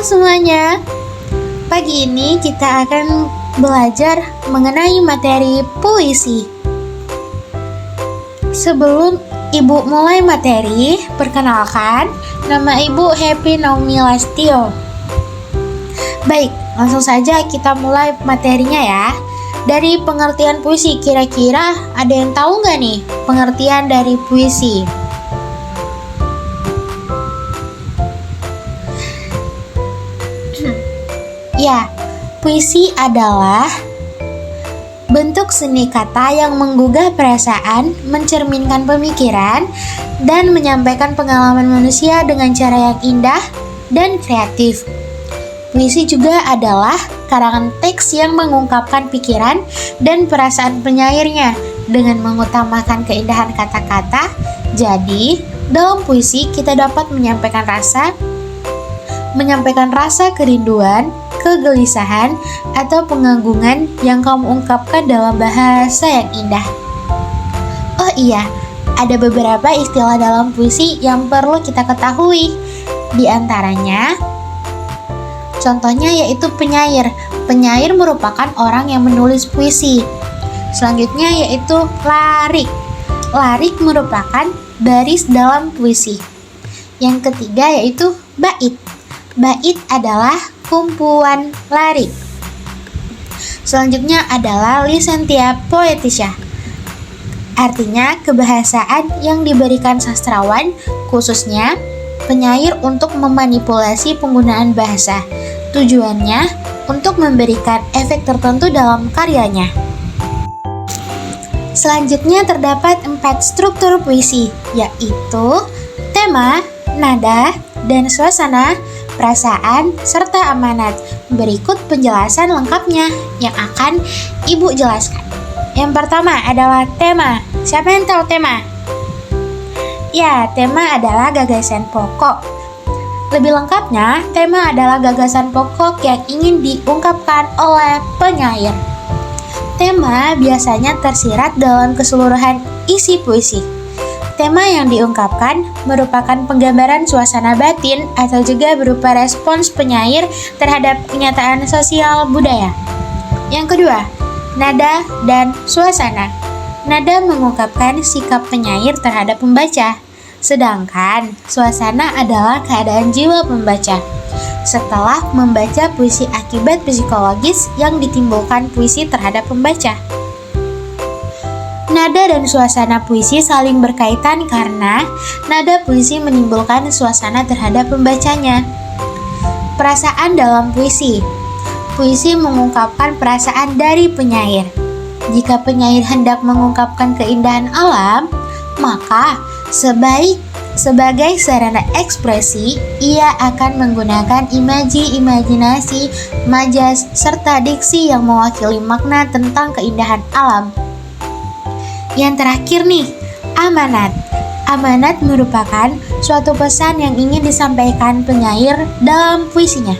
Halo semuanya, pagi ini kita akan belajar mengenai materi puisi. Sebelum Ibu mulai materi, perkenalkan, nama Ibu Happy Naomi Lastio. Baik, langsung saja kita mulai materinya ya. Dari pengertian puisi, kira-kira ada yang tahu nggak nih pengertian dari puisi? Ya, puisi adalah bentuk seni kata yang menggugah perasaan, mencerminkan pemikiran, dan menyampaikan pengalaman manusia dengan cara yang indah dan kreatif. Puisi juga adalah karangan teks yang mengungkapkan pikiran dan perasaan penyairnya dengan mengutamakan keindahan kata-kata. Jadi, dalam puisi kita dapat menyampaikan rasa kerinduan, kegelisahan, atau pengagungan yang kamu ungkapkan dalam bahasa yang indah. Oh iya, ada beberapa istilah dalam puisi yang perlu kita ketahui. Di antaranya, contohnya yaitu penyair. Penyair merupakan orang yang menulis puisi. Selanjutnya yaitu larik. Larik merupakan baris dalam puisi. Yang ketiga yaitu bait. Bait adalah kumpulan larik. Selanjutnya adalah licentia poetica. Artinya kebahasaan yang diberikan sastrawan, khususnya penyair, untuk memanipulasi penggunaan bahasa. Tujuannya untuk memberikan efek tertentu dalam karyanya. Selanjutnya terdapat 4 struktur puisi, yaitu tema, nada, dan suasana, perasaan, serta amanat. Berikut penjelasan lengkapnya yang akan Ibu jelaskan. Yang pertama adalah tema. Siapa yang tahu tema? Ya, tema adalah gagasan pokok. Lebih lengkapnya, tema adalah gagasan pokok yang ingin diungkapkan oleh penyair. Tema biasanya tersirat dalam keseluruhan isi puisi. Tema yang diungkapkan merupakan penggambaran suasana batin atau juga berupa respons penyair terhadap kenyataan sosial budaya. Yang kedua, nada dan suasana. Nada mengungkapkan sikap penyair terhadap pembaca, sedangkan suasana adalah keadaan jiwa pembaca setelah membaca puisi akibat psikologis yang ditimbulkan puisi terhadap pembaca. Nada dan suasana puisi saling berkaitan karena nada puisi menimbulkan suasana terhadap pembacanya. Perasaan dalam puisi. Puisi mengungkapkan perasaan dari penyair. Jika penyair hendak mengungkapkan keindahan alam, maka sebagai sarana ekspresi, ia akan menggunakan imajinasi, majas, serta diksi yang mewakili makna tentang keindahan alam. Yang terakhir nih, amanat. Amanat merupakan suatu pesan yang ingin disampaikan penyair dalam puisinya.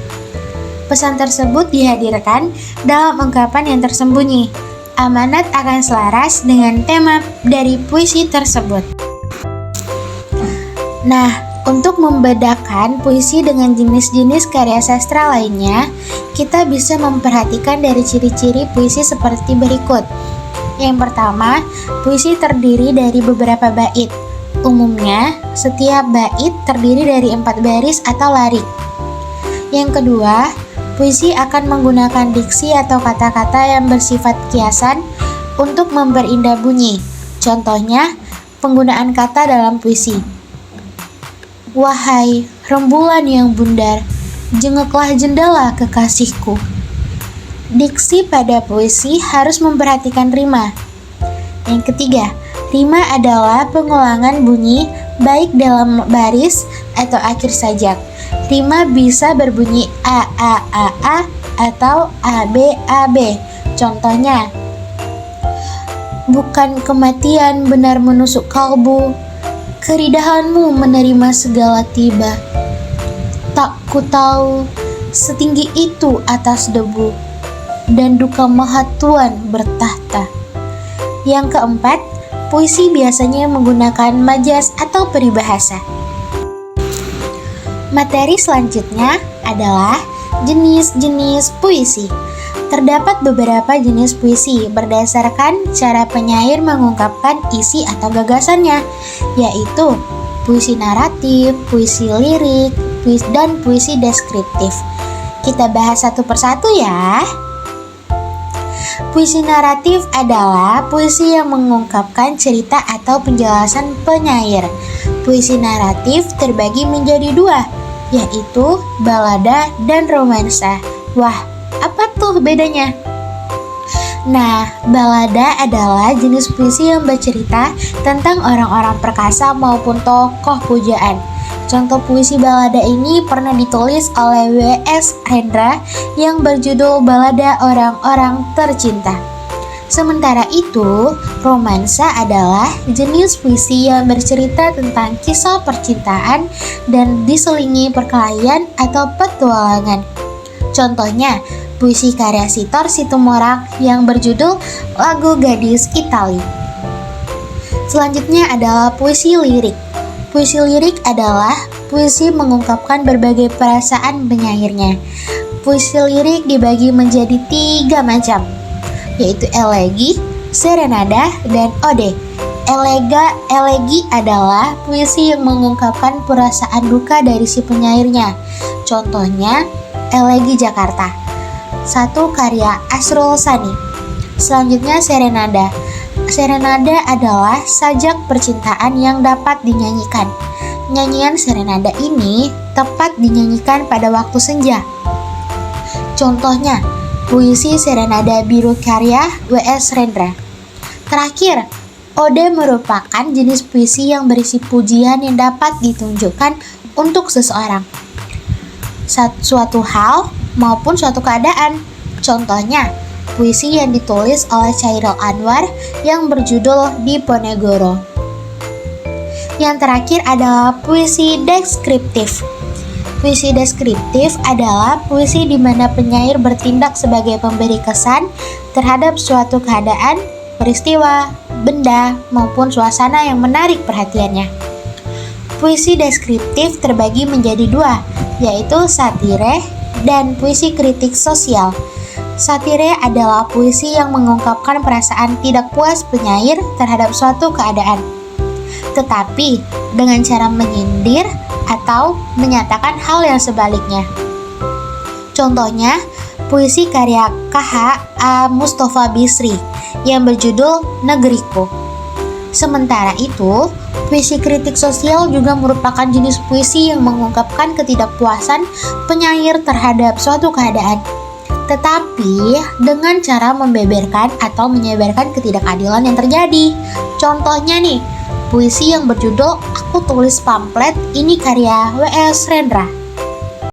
Pesan tersebut dihadirkan dalam ungkapan yang tersembunyi. Amanat akan selaras dengan tema dari puisi tersebut. Nah, untuk membedakan puisi dengan jenis-jenis karya sastra lainnya, kita bisa memperhatikan dari ciri-ciri puisi seperti berikut. Yang pertama, puisi terdiri dari beberapa bait. Umumnya, setiap bait terdiri dari 4 baris atau larik. Yang kedua, puisi akan menggunakan diksi atau kata-kata yang bersifat kiasan untuk memperindah bunyi. Contohnya, penggunaan kata dalam puisi. Wahai rembulan yang bundar, jenguklah jendela kekasihku. Diksi pada puisi harus memperhatikan rima. Yang ketiga, rima adalah pengulangan bunyi baik dalam baris atau akhir sajak. Rima bisa berbunyi a atau ab. Contohnya, bukan kematian benar menusuk kalbu, keridahanmu menerima segala tiba. Tak ku tahu setinggi itu atas debu, dan duka maha tuan bertahta. Yang keempat, puisi biasanya menggunakan majas atau peribahasa. Materi selanjutnya adalah jenis-jenis puisi. Terdapat beberapa jenis puisi berdasarkan cara penyair mengungkapkan isi atau gagasannya, yaitu puisi naratif, puisi lirik, dan puisi deskriptif. Kita bahas satu persatu ya. Puisi naratif adalah puisi yang mengungkapkan cerita atau penjelasan penyair. Puisi naratif terbagi menjadi dua, yaitu balada dan romansa. Wah, apa tuh bedanya? Nah, balada adalah jenis puisi yang bercerita tentang orang-orang perkasa maupun tokoh pujaan. Contoh puisi balada ini pernah ditulis oleh W.S. Rendra yang berjudul Balada Orang-orang Tercinta. Sementara itu, romansa adalah jenis puisi yang bercerita tentang kisah percintaan dan diselingi perkelahian atau petualangan. Contohnya, puisi karya Sitor Situmorang yang berjudul Lagu Gadis Itali. Selanjutnya adalah puisi lirik. Puisi lirik adalah puisi mengungkapkan berbagai perasaan penyairnya. Puisi lirik dibagi menjadi 3 macam, yaitu elegi, serenada, dan ode. Elegi adalah puisi yang mengungkapkan perasaan duka dari si penyairnya. Contohnya, Elegi Jakarta, satu karya Asrul Sani. Selanjutnya serenada. Serenada adalah sajak percintaan yang dapat dinyanyikan. Nyanyian serenada ini tepat dinyanyikan pada waktu senja. Contohnya, puisi Serenada Biru karya W.S. Rendra. Terakhir, ode merupakan jenis puisi yang berisi pujian yang dapat ditunjukkan untuk seseorang, suatu hal maupun suatu keadaan. Contohnya, puisi yang ditulis oleh Chairil Anwar yang berjudul Diponegoro. Yang terakhir adalah puisi deskriptif. Puisi deskriptif adalah puisi di mana penyair bertindak sebagai pemberi kesan terhadap suatu keadaan, peristiwa, benda, maupun suasana yang menarik perhatiannya. Puisi deskriptif terbagi menjadi dua, yaitu satire dan puisi kritik sosial. Satire adalah puisi yang mengungkapkan perasaan tidak puas penyair terhadap suatu keadaan, tetapi dengan cara menyindir atau menyatakan hal yang sebaliknya. Contohnya, puisi karya K.H.A. Mustafa Bisri yang berjudul Negeriku. Sementara itu, puisi kritik sosial juga merupakan jenis puisi yang mengungkapkan ketidakpuasan penyair terhadap suatu keadaan, tetapi dengan cara membeberkan atau menyebarkan ketidakadilan yang terjadi. Contohnya nih, puisi yang berjudul Aku Tulis Pamflet, ini karya W.S. Rendra.